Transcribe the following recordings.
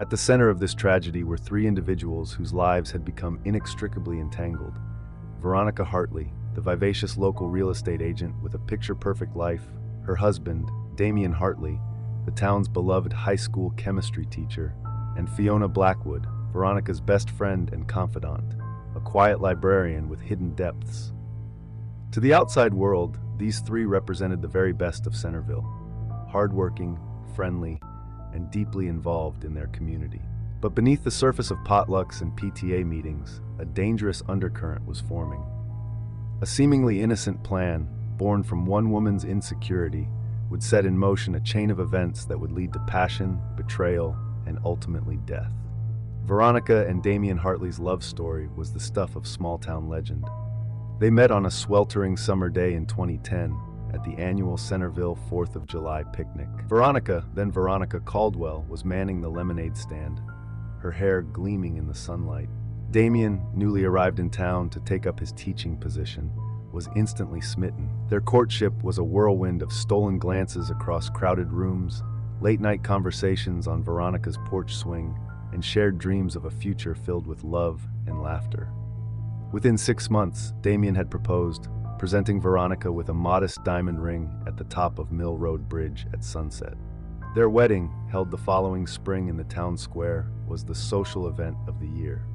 At the center of this tragedy were three individuals whose lives had become inextricably entangled. Veronica Hartley, the vivacious local real estate agent with a picture-perfect life, her husband, Damian Hartley, the town's beloved high school chemistry teacher, and Fiona Blackwood, Veronica's best friend and confidant, a quiet librarian with hidden depths. To the outside world, these three represented the very best of Centerville, hardworking, friendly, and deeply involved in their community. But beneath the surface of potlucks and PTA meetings, a dangerous undercurrent was forming. A seemingly innocent plan, born from one woman's insecurity, would set in motion a chain of events that would lead to passion, betrayal, and ultimately death. Veronica and Damian Hartley's love story was the stuff of small-town legend. They met on a sweltering summer day in 2010 at the annual Centerville 4th of July picnic. Veronica, then Veronica Caldwell, was manning the lemonade stand, her hair gleaming in the sunlight. Damian, newly arrived in town to take up his teaching position, was instantly smitten. Their courtship was a whirlwind of stolen glances across crowded rooms, late-night conversations on Veronica's porch swing, and shared dreams of a future filled with love and laughter. Within 6 months, Damian had proposed, presenting Veronica with a modest diamond ring at the top of Mill Road Bridge at sunset. Their wedding, held the following spring in the town square, was the social event of the year.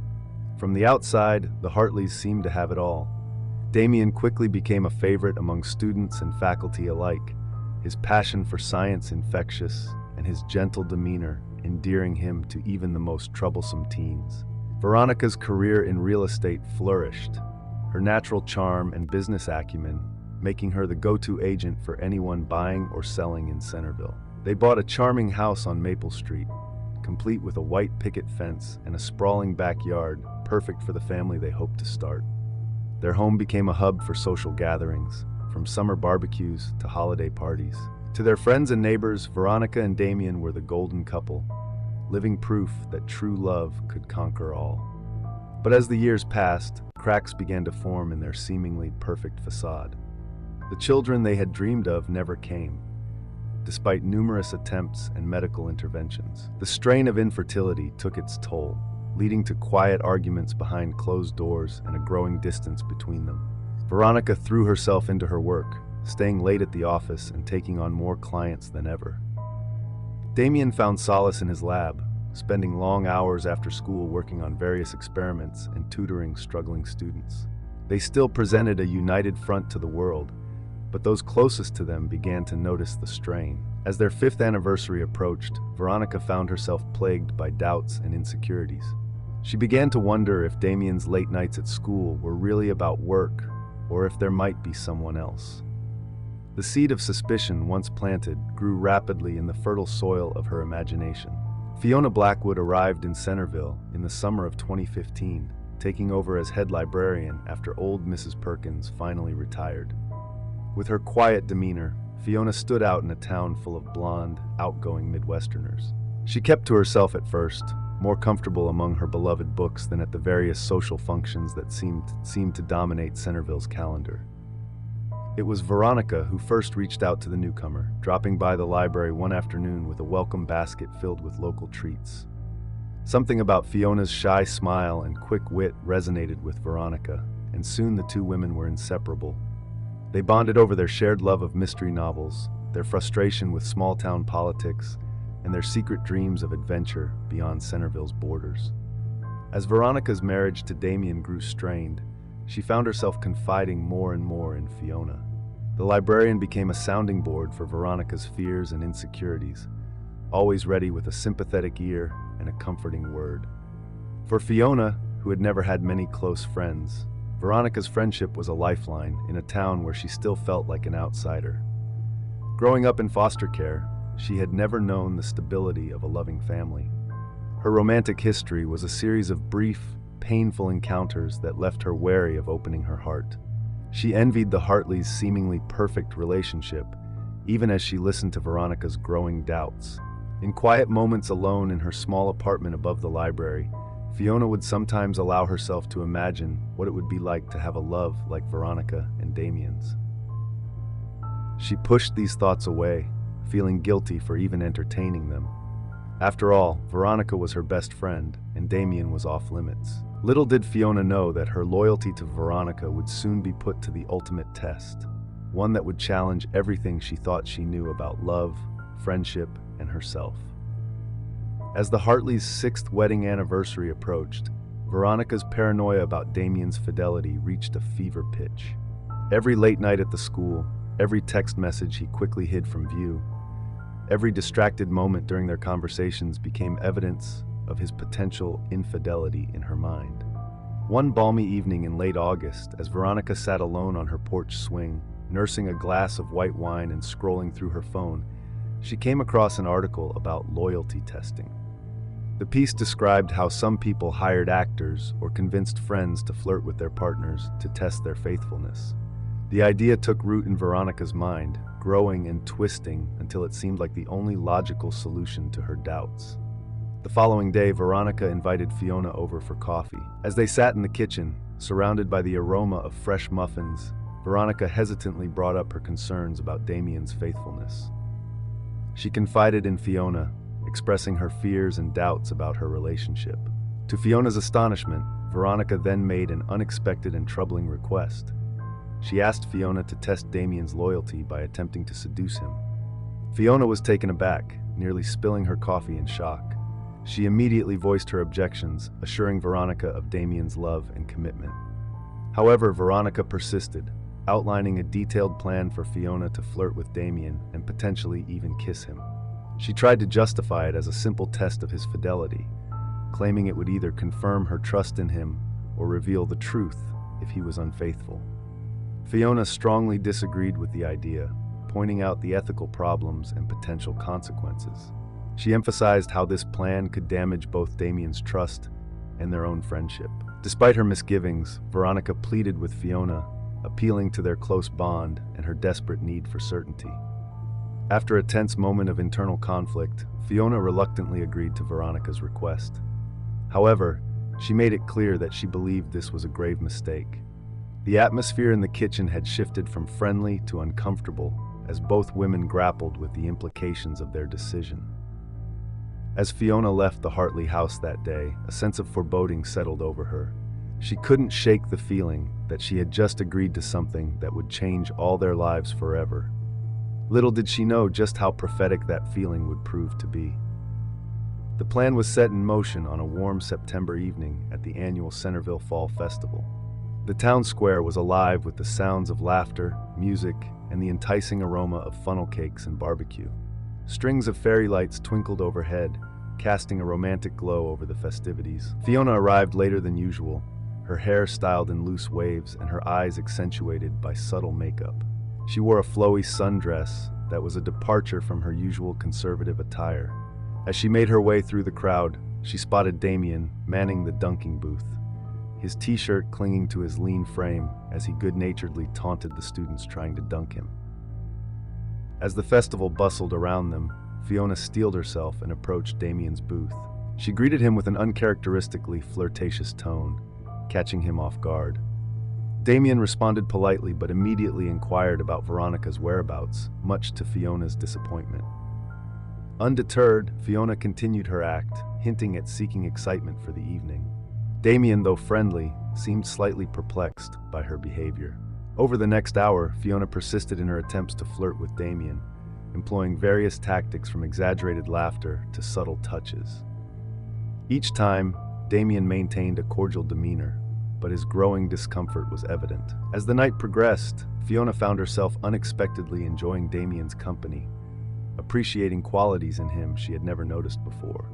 From the outside, the Hartleys seemed to have it all. Damian quickly became a favorite among students and faculty alike, his passion for science infectious, and his gentle demeanor endearing him to even the most troublesome teens. Veronica's career in real estate flourished, her natural charm and business acumen making her the go-to agent for anyone buying or selling in Centerville. They bought a charming house on Maple Street, complete with a white picket fence and a sprawling backyard, perfect for the family they hoped to start. Their home became a hub for social gatherings, from summer barbecues to holiday parties. To their friends and neighbors, Veronica and Damian were the golden couple, living proof that true love could conquer all. But as the years passed, cracks began to form in their seemingly perfect facade. The children they had dreamed of never came, despite numerous attempts and medical interventions. The strain of infertility took its toll, leading to quiet arguments behind closed doors and a growing distance between them. Veronica threw herself into her work, staying late at the office and taking on more clients than ever. Damian found solace in his lab, spending long hours after school working on various experiments and tutoring struggling students. They still presented a united front to the world, but those closest to them began to notice the strain. As their 5th anniversary approached, Veronica found herself plagued by doubts and insecurities. She began to wonder if Damian's late nights at school were really about work, or if there might be someone else. The seed of suspicion, once planted, grew rapidly in the fertile soil of her imagination. Fiona Blackwood arrived in Centerville in the summer of 2015, taking over as head librarian after old Mrs. Perkins finally retired. With her quiet demeanor, Fiona stood out in a town full of blonde, outgoing Midwesterners. She kept to herself at first, more comfortable among her beloved books than at the various social functions that seemed to dominate Centerville's calendar. It was Veronica who first reached out to the newcomer, dropping by the library one afternoon with a welcome basket filled with local treats. Something about Fiona's shy smile and quick wit resonated with Veronica, and soon the two women were inseparable. They bonded over their shared love of mystery novels, their frustration with small-town politics, and their secret dreams of adventure beyond Centerville's borders. As Veronica's marriage to Damian grew strained, she found herself confiding more and more in Fiona. The librarian became a sounding board for Veronica's fears and insecurities, always ready with a sympathetic ear and a comforting word. For Fiona, who had never had many close friends, Veronica's friendship was a lifeline in a town where she still felt like an outsider. Growing up in foster care, she had never known the stability of a loving family. Her romantic history was a series of brief, painful encounters that left her wary of opening her heart. She envied the Hartleys' seemingly perfect relationship, even as she listened to Veronica's growing doubts. In quiet moments alone in her small apartment above the library, Fiona would sometimes allow herself to imagine what it would be like to have a love like Veronica and Damian's. She pushed these thoughts away, feeling guilty for even entertaining them. After all, Veronica was her best friend, and Damien was off limits. Little did Fiona know that her loyalty to Veronica would soon be put to the ultimate test, one that would challenge everything she thought she knew about love, friendship, and herself. As the Hartleys' 6th wedding anniversary approached, Veronica's paranoia about Damien's fidelity reached a fever pitch. Every late night at the school, every text message he quickly hid from view, every distracted moment during their conversations became evidence of his potential infidelity in her mind. One balmy evening in late August, as Veronica sat alone on her porch swing, nursing a glass of white wine and scrolling through her phone, she came across an article about loyalty testing. The piece described how some people hired actors or convinced friends to flirt with their partners to test their faithfulness. The idea took root in Veronica's mind, growing and twisting until it seemed like the only logical solution to her doubts. The following day, Veronica invited Fiona over for coffee. As they sat in the kitchen, surrounded by the aroma of fresh muffins, Veronica hesitantly brought up her concerns about Damien's faithfulness. She confided in Fiona, expressing her fears and doubts about her relationship. To Fiona's astonishment, Veronica then made an unexpected and troubling request. She asked Fiona to test Damien's loyalty by attempting to seduce him. Fiona was taken aback, nearly spilling her coffee in shock. She immediately voiced her objections, assuring Veronica of Damien's love and commitment. However, Veronica persisted, outlining a detailed plan for Fiona to flirt with Damien and potentially even kiss him. She tried to justify it as a simple test of his fidelity, claiming it would either confirm her trust in him or reveal the truth if he was unfaithful. Fiona strongly disagreed with the idea, pointing out the ethical problems and potential consequences. She emphasized how this plan could damage both Damien's trust and their own friendship. Despite her misgivings, Veronica pleaded with Fiona, appealing to their close bond and her desperate need for certainty. After a tense moment of internal conflict, Fiona reluctantly agreed to Veronica's request. However, she made it clear that she believed this was a grave mistake. The atmosphere in the kitchen had shifted from friendly to uncomfortable as both women grappled with the implications of their decision. As Fiona left the Hartley house that day, a sense of foreboding settled over her. She couldn't shake the feeling that she had just agreed to something that would change all their lives forever. Little did she know just how prophetic that feeling would prove to be. The plan was set in motion on a warm September evening at the annual Centerville Fall Festival. The town square was alive with the sounds of laughter, music, and the enticing aroma of funnel cakes and barbecue. Strings of fairy lights twinkled overhead, casting a romantic glow over the festivities. Fiona arrived later than usual, her hair styled in loose waves and her eyes accentuated by subtle makeup. She wore a flowy sundress that was a departure from her usual conservative attire. As she made her way through the crowd, she spotted Damien manning the dunking booth, his t-shirt clinging to his lean frame as he good-naturedly taunted the students trying to dunk him. As the festival bustled around them, Fiona steeled herself and approached Damien's booth. She greeted him with an uncharacteristically flirtatious tone, catching him off guard. Damien responded politely but immediately inquired about Veronica's whereabouts, much to Fiona's disappointment. Undeterred, Fiona continued her act, hinting at seeking excitement for the evening. Damien, though friendly, seemed slightly perplexed by her behavior. Over the next hour, Fiona persisted in her attempts to flirt with Damien, employing various tactics from exaggerated laughter to subtle touches. Each time, Damien maintained a cordial demeanor, but his growing discomfort was evident. As the night progressed, Fiona found herself unexpectedly enjoying Damien's company, appreciating qualities in him she had never noticed before.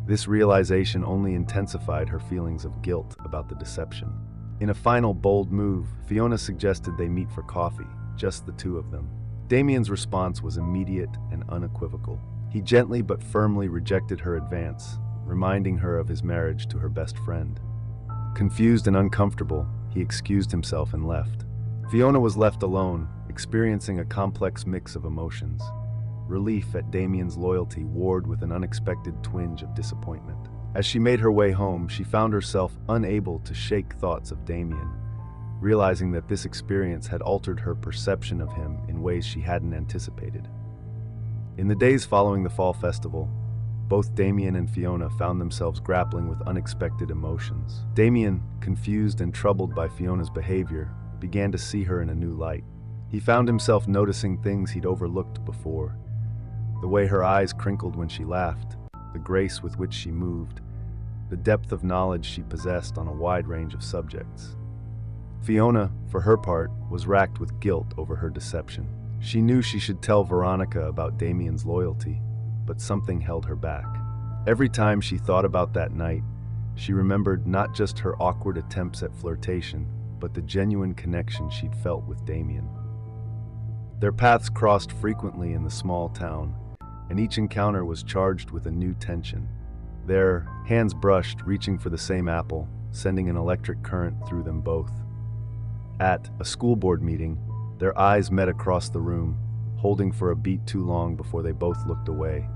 This realization only intensified her feelings of guilt about the deception. In a final bold move, Fiona suggested they meet for coffee, just the two of them. Damien's response was immediate and unequivocal. He gently but firmly rejected her advance, reminding her of his marriage to her best friend. Confused and uncomfortable, he excused himself and left. Fiona was left alone, experiencing a complex mix of emotions. Relief at Damien's loyalty warred with an unexpected twinge of disappointment. As she made her way home, she found herself unable to shake thoughts of Damien, realizing that this experience had altered her perception of him in ways she hadn't anticipated. In the days following the fall festival, both Damien and Fiona found themselves grappling with unexpected emotions. Damien, confused and troubled by Fiona's behavior, began to see her in a new light. He found himself noticing things he'd overlooked before. The way her eyes crinkled when she laughed, the grace with which she moved, the depth of knowledge she possessed on a wide range of subjects. Fiona, for her part, was racked with guilt over her deception. She knew she should tell Veronica about Damien's loyalty, but something held her back. Every time she thought about that night, she remembered not just her awkward attempts at flirtation, but the genuine connection she'd felt with Damien. Their paths crossed frequently in the small town, and each encounter was charged with a new tension. Their hands brushed, reaching for the same apple, sending an electric current through them both. At a school board meeting, their eyes met across the room, holding for a beat too long before they both looked away,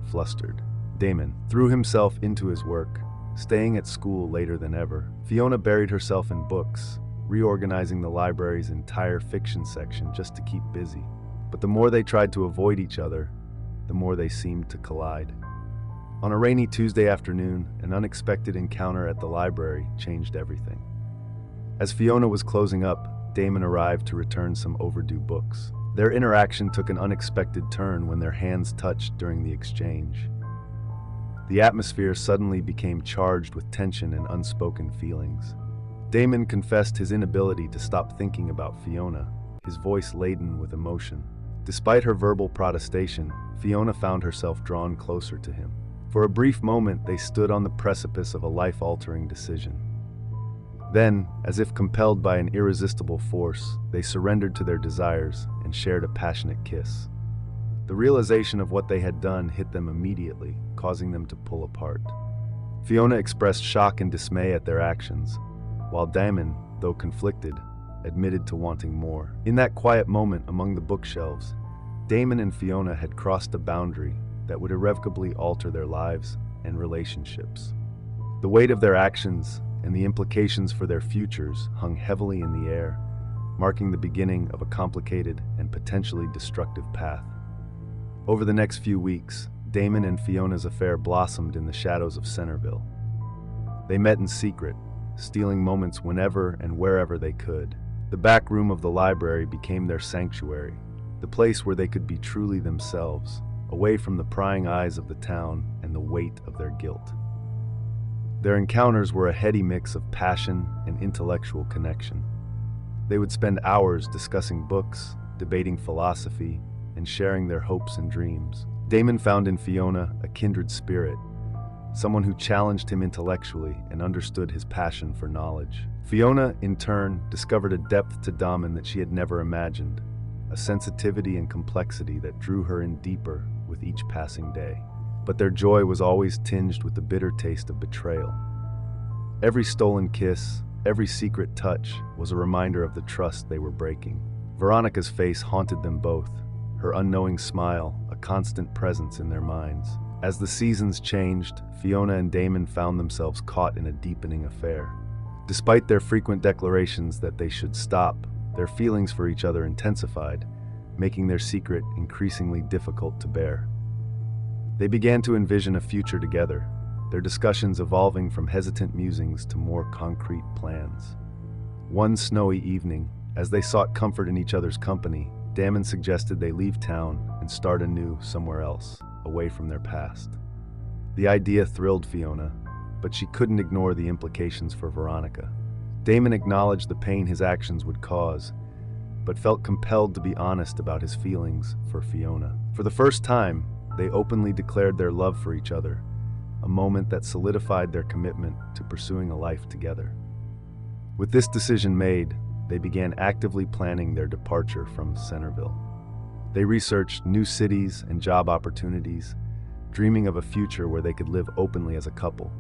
flustered. Damon threw himself into his work, staying at school later than ever. Fiona buried herself in books, reorganizing the library's entire fiction section just to keep busy. But the more they tried to avoid each other, the more they seemed to collide. On a rainy Tuesday afternoon, an unexpected encounter at the library changed everything. As Fiona was closing up, Damon arrived to return some overdue books. Their interaction took an unexpected turn when their hands touched during the exchange. The atmosphere suddenly became charged with tension and unspoken feelings. Damon confessed his inability to stop thinking about Fiona, his voice laden with emotion. Despite her verbal protestation, Fiona found herself drawn closer to him. For a brief moment, they stood on the precipice of a life-altering decision. Then, as if compelled by an irresistible force, they surrendered to their desires and shared a passionate kiss. The realization of what they had done hit them immediately, causing them to pull apart. Fiona expressed shock and dismay at their actions, while Damon, though conflicted, admitted to wanting more. In that quiet moment among the bookshelves, Damon and Fiona had crossed a boundary that would irrevocably alter their lives and relationships. The weight of their actions and the implications for their futures hung heavily in the air, marking the beginning of a complicated and potentially destructive path. Over the next few weeks, Damon and Fiona's affair blossomed in the shadows of Centerville. They met in secret, stealing moments whenever and wherever they could. The back room of the library became their sanctuary, the place where they could be truly themselves, away from the prying eyes of the town and the weight of their guilt. Their encounters were a heady mix of passion and intellectual connection. They would spend hours discussing books, debating philosophy, and sharing their hopes and dreams. Damon found in Fiona a kindred spirit, someone who challenged him intellectually and understood his passion for knowledge. Fiona, in turn, discovered a depth to Damon that she had never imagined, a sensitivity and complexity that drew her in deeper with each passing day. But their joy was always tinged with the bitter taste of betrayal. Every stolen kiss, every secret touch was a reminder of the trust they were breaking. Veronica's face haunted them both, her unknowing smile a constant presence in their minds. As the seasons changed, Fiona and Damon found themselves caught in a deepening affair. Despite their frequent declarations that they should stop, their feelings for each other intensified, making their secret increasingly difficult to bear. They began to envision a future together, their discussions evolving from hesitant musings to more concrete plans. One snowy evening, as they sought comfort in each other's company, Damon suggested they leave town and start anew somewhere else, away from their past. The idea thrilled Fiona, but she couldn't ignore the implications for Veronica. Damon acknowledged the pain his actions would cause, but felt compelled to be honest about his feelings for Fiona. For the first time, they openly declared their love for each other, a moment that solidified their commitment to pursuing a life together. With this decision made, they began actively planning their departure from Centerville. They researched new cities and job opportunities, dreaming of a future where they could live openly as a couple.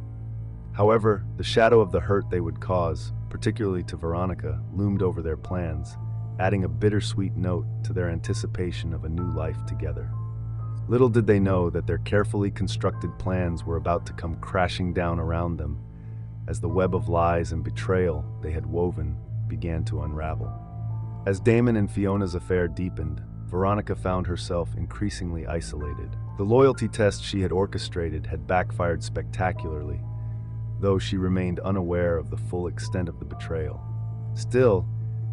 However, the shadow of the hurt they would cause, particularly to Veronica, loomed over their plans, adding a bittersweet note to their anticipation of a new life together. Little did they know that their carefully constructed plans were about to come crashing down around them as the web of lies and betrayal they had woven began to unravel. As Damon and Fiona's affair deepened, Veronica found herself increasingly isolated. The loyalty test she had orchestrated had backfired spectacularly, though she remained unaware of the full extent of the betrayal. Still,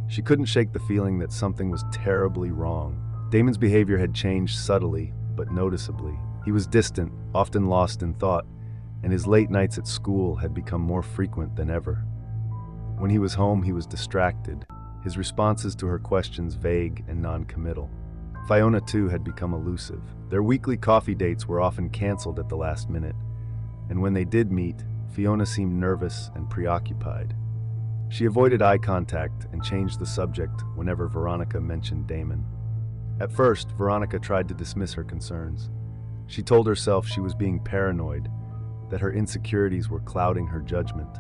she couldn't shake the feeling that something was terribly wrong. Damon's behavior had changed subtly, but noticeably. He was distant, often lost in thought, and his late nights at school had become more frequent than ever. When he was home, he was distracted, his responses to her questions vague and non-committal. Fiona, too, had become elusive. Their weekly coffee dates were often canceled at the last minute, and when they did meet, Fiona seemed nervous and preoccupied. She avoided eye contact and changed the subject whenever Veronica mentioned Damon. At first, Veronica tried to dismiss her concerns. She told herself she was being paranoid, that her insecurities were clouding her judgment.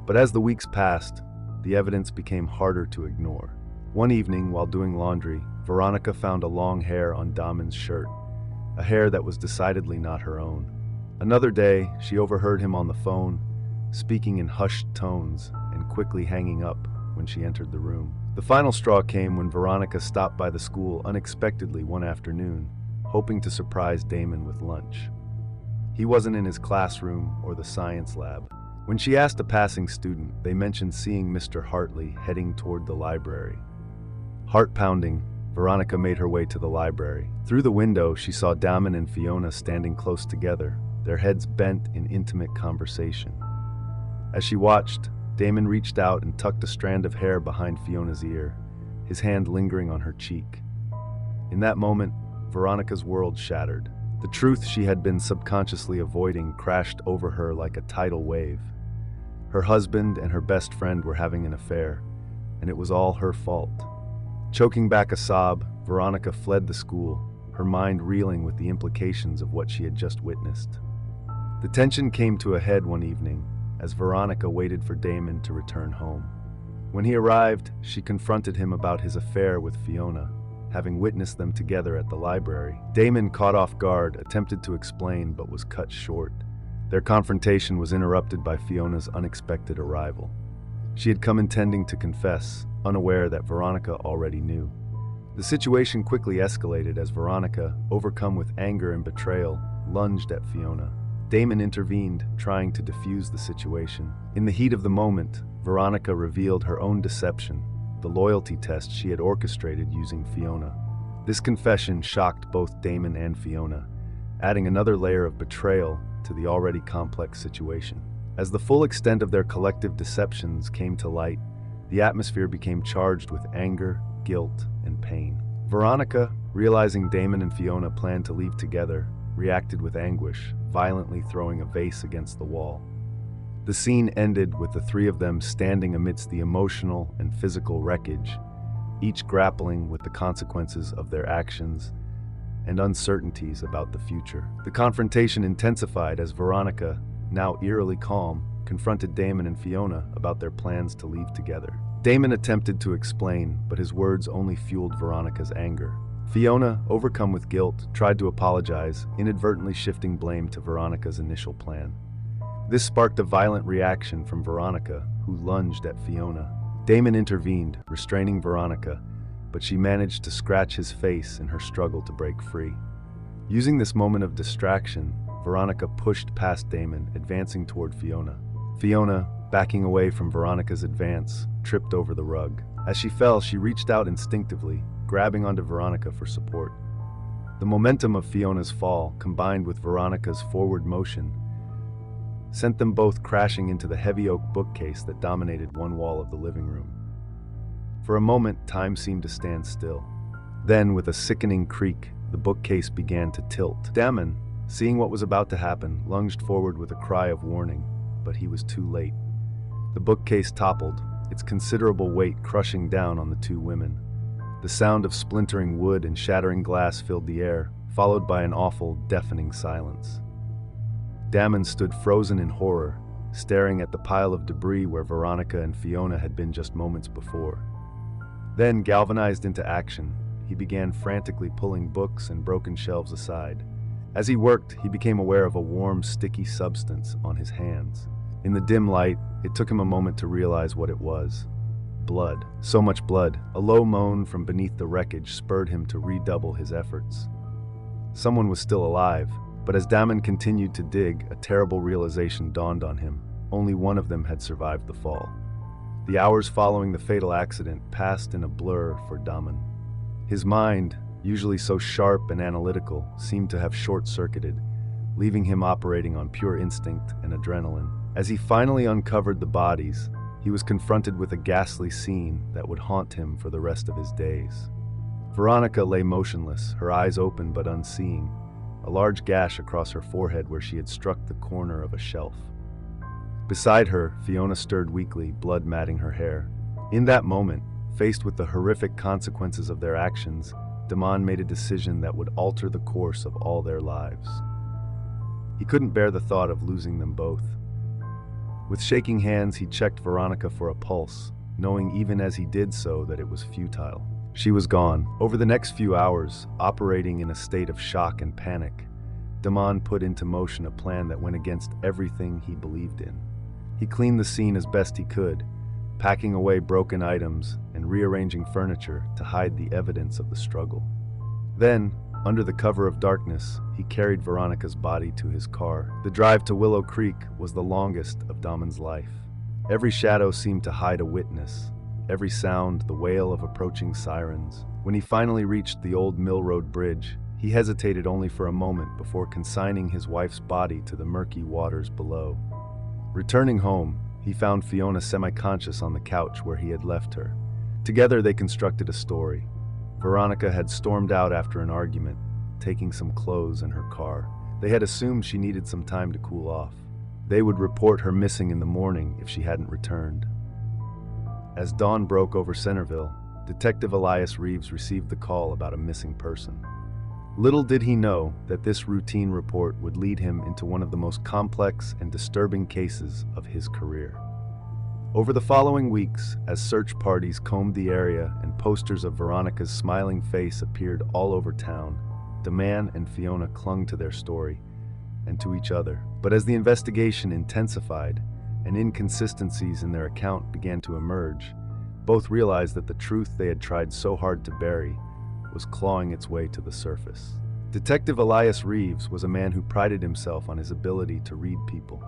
But as the weeks passed, the evidence became harder to ignore. One evening, while doing laundry, Veronica found a long hair on Damon's shirt, a hair that was decidedly not her own. Another day, she overheard him on the phone, speaking in hushed tones and quickly hanging up when she entered the room. The final straw came when Veronica stopped by the school unexpectedly one afternoon, hoping to surprise Damon with lunch. He wasn't in his classroom or the science lab. When she asked a passing student, they mentioned seeing Mr. Hartley heading toward the library. Heart pounding, Veronica made her way to the library. Through the window, she saw Damon and Fiona standing close together, their heads bent in intimate conversation. As she watched, Damon reached out and tucked a strand of hair behind Fiona's ear, his hand lingering on her cheek. In that moment, Veronica's world shattered. The truth she had been subconsciously avoiding crashed over her like a tidal wave. Her husband and her best friend were having an affair, and it was all her fault. Choking back a sob, Veronica fled the school, her mind reeling with the implications of what she had just witnessed. The tension came to a head one evening as Veronica waited for Damon to return home. When he arrived, she confronted him about his affair with Fiona, having witnessed them together at the library. Damon, caught off guard, attempted to explain but was cut short. Their confrontation was interrupted by Fiona's unexpected arrival. She had come intending to confess, unaware that Veronica already knew. The situation quickly escalated as Veronica, overcome with anger and betrayal, lunged at Fiona. Damon intervened, trying to defuse the situation. In the heat of the moment, Veronica revealed her own deception, the loyalty test she had orchestrated using Fiona. This confession shocked both Damon and Fiona, adding another layer of betrayal to the already complex situation. As the full extent of their collective deceptions came to light, the atmosphere became charged with anger, guilt, and pain. Veronica, realizing Damon and Fiona planned to leave together, reacted with anguish, violently throwing a vase against the wall. The scene ended with the three of them standing amidst the emotional and physical wreckage, each grappling with the consequences of their actions and uncertainties about the future. The confrontation intensified as Veronica, now eerily calm, confronted Damon and Fiona about their plans to leave together. Damon attempted to explain, but his words only fueled Veronica's anger. Fiona, overcome with guilt, tried to apologize, inadvertently shifting blame to Veronica's initial plan. This sparked a violent reaction from Veronica, who lunged at Fiona. Damon intervened, restraining Veronica, but she managed to scratch his face in her struggle to break free. Using this moment of distraction, Veronica pushed past Damon, advancing toward Fiona. Fiona, backing away from Veronica's advance, tripped over the rug. As she fell, she reached out instinctively, grabbing onto Veronica for support. The momentum of Fiona's fall, combined with Veronica's forward motion, sent them both crashing into the heavy oak bookcase that dominated one wall of the living room. For a moment, time seemed to stand still. Then, with a sickening creak, the bookcase began to tilt. Damon, seeing what was about to happen, lunged forward with a cry of warning, but he was too late. The bookcase toppled, its considerable weight crushing down on the two women. The sound of splintering wood and shattering glass filled the air, followed by an awful, deafening silence. Damon stood frozen in horror, staring at the pile of debris where Veronica and Fiona had been just moments before. Then, galvanized into action, he began frantically pulling books and broken shelves aside. As he worked, he became aware of a warm, sticky substance on his hands. In the dim light, it took him a moment to realize what it was. Blood. So much blood. A low moan from beneath the wreckage spurred him to redouble his efforts. Someone was still alive, but as Damon continued to dig, a terrible realization dawned on him. Only one of them had survived the fall. The hours following the fatal accident passed in a blur for Damon. His mind, usually so sharp and analytical, seemed to have short-circuited, leaving him operating on pure instinct and adrenaline. As he finally uncovered the bodies, he was confronted with a ghastly scene that would haunt him for the rest of his days. Veronica lay motionless, her eyes open but unseeing, a large gash across her forehead where she had struck the corner of a shelf. Beside her, Fiona stirred weakly, blood matting her hair. In that moment, faced with the horrific consequences of their actions, Damon made a decision that would alter the course of all their lives. He couldn't bear the thought of losing them both. With shaking hands, he checked Veronica for a pulse, knowing even as he did so that it was futile. She was gone. Over the next few hours, operating in a state of shock and panic, Damon put into motion a plan that went against everything he believed in. He cleaned the scene as best he could, packing away broken items and rearranging furniture to hide the evidence of the struggle. Then, under the cover of darkness, he carried Veronica's body to his car. The drive to Willow Creek was the longest of Damon's life. Every shadow seemed to hide a witness, every sound the wail of approaching sirens. When he finally reached the old Mill Road Bridge, he hesitated only for a moment before consigning his wife's body to the murky waters below. Returning home, he found Fiona semi-conscious on the couch where he had left her. Together they constructed a story. Veronica had stormed out after an argument, taking some clothes in her car. They had assumed she needed some time to cool off. They would report her missing in the morning if she hadn't returned. As dawn broke over Centerville, Detective Elias Reeves received the call about a missing person. Little did he know that this routine report would lead him into one of the most complex and disturbing cases of his career. Over the following weeks, as search parties combed the area and posters of Veronica's smiling face appeared all over town, Damon and Fiona clung to their story and to each other. But as the investigation intensified and inconsistencies in their account began to emerge, both realized that the truth they had tried so hard to bury was clawing its way to the surface. Detective Elias Reeves was a man who prided himself on his ability to read people.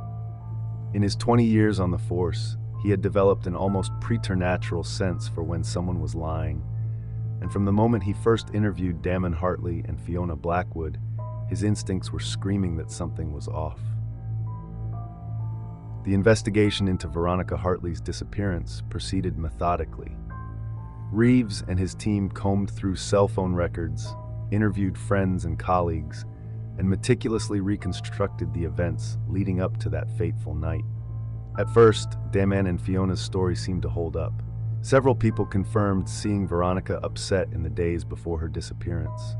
In his 20 years on the force, he had developed an almost preternatural sense for when someone was lying, and from the moment he first interviewed Damon Hartley and Fiona Blackwood, his instincts were screaming that something was off. The investigation into Veronica Hartley's disappearance proceeded methodically. Reeves and his team combed through cell phone records, interviewed friends and colleagues, and meticulously reconstructed the events leading up to that fateful night. At first, Damon and Fiona's story seemed to hold up. Several people confirmed seeing Veronica upset in the days before her disappearance.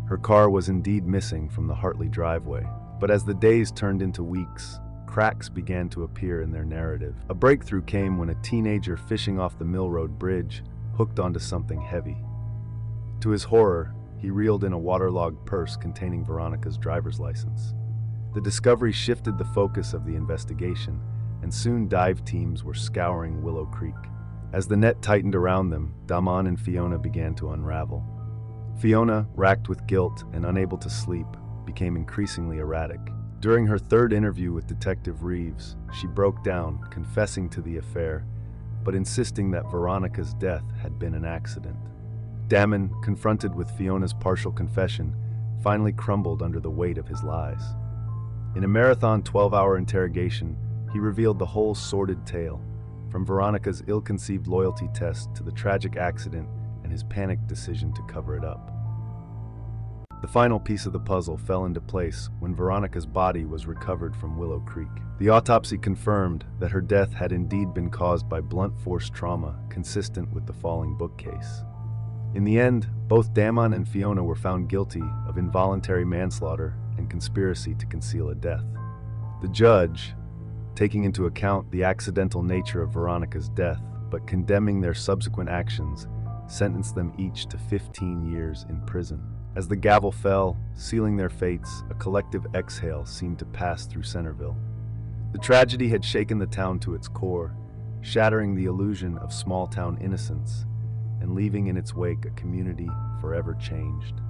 Her car was indeed missing from the Hartley driveway, but as the days turned into weeks, cracks began to appear in their narrative. A breakthrough came when a teenager fishing off the Mill Road Bridge hooked onto something heavy. To his horror, he reeled in a waterlogged purse containing Veronica's driver's license. The discovery shifted the focus of the investigation, and soon dive teams were scouring Willow Creek. As the net tightened around them, Damon and Fiona began to unravel. Fiona, racked with guilt and unable to sleep, became increasingly erratic. During her third interview with Detective Reeves, she broke down, confessing to the affair, but insisting that Veronica's death had been an accident. Damon, confronted with Fiona's partial confession, finally crumbled under the weight of his lies. In a marathon 12-hour interrogation, he revealed the whole sordid tale, from Veronica's ill-conceived loyalty test to the tragic accident and his panicked decision to cover it up. The final piece of the puzzle fell into place when Veronica's body was recovered from Willow Creek. The autopsy confirmed that her death had indeed been caused by blunt force trauma consistent with the falling bookcase. In the end, both Damon and Fiona were found guilty of involuntary manslaughter and conspiracy to conceal a death. The judge, taking into account the accidental nature of Veronica's death, but condemning their subsequent actions, sentenced them each to 15 years in prison. As the gavel fell, sealing their fates, a collective exhale seemed to pass through Centerville. The tragedy had shaken the town to its core, shattering the illusion of small-town innocence and leaving in its wake a community forever changed.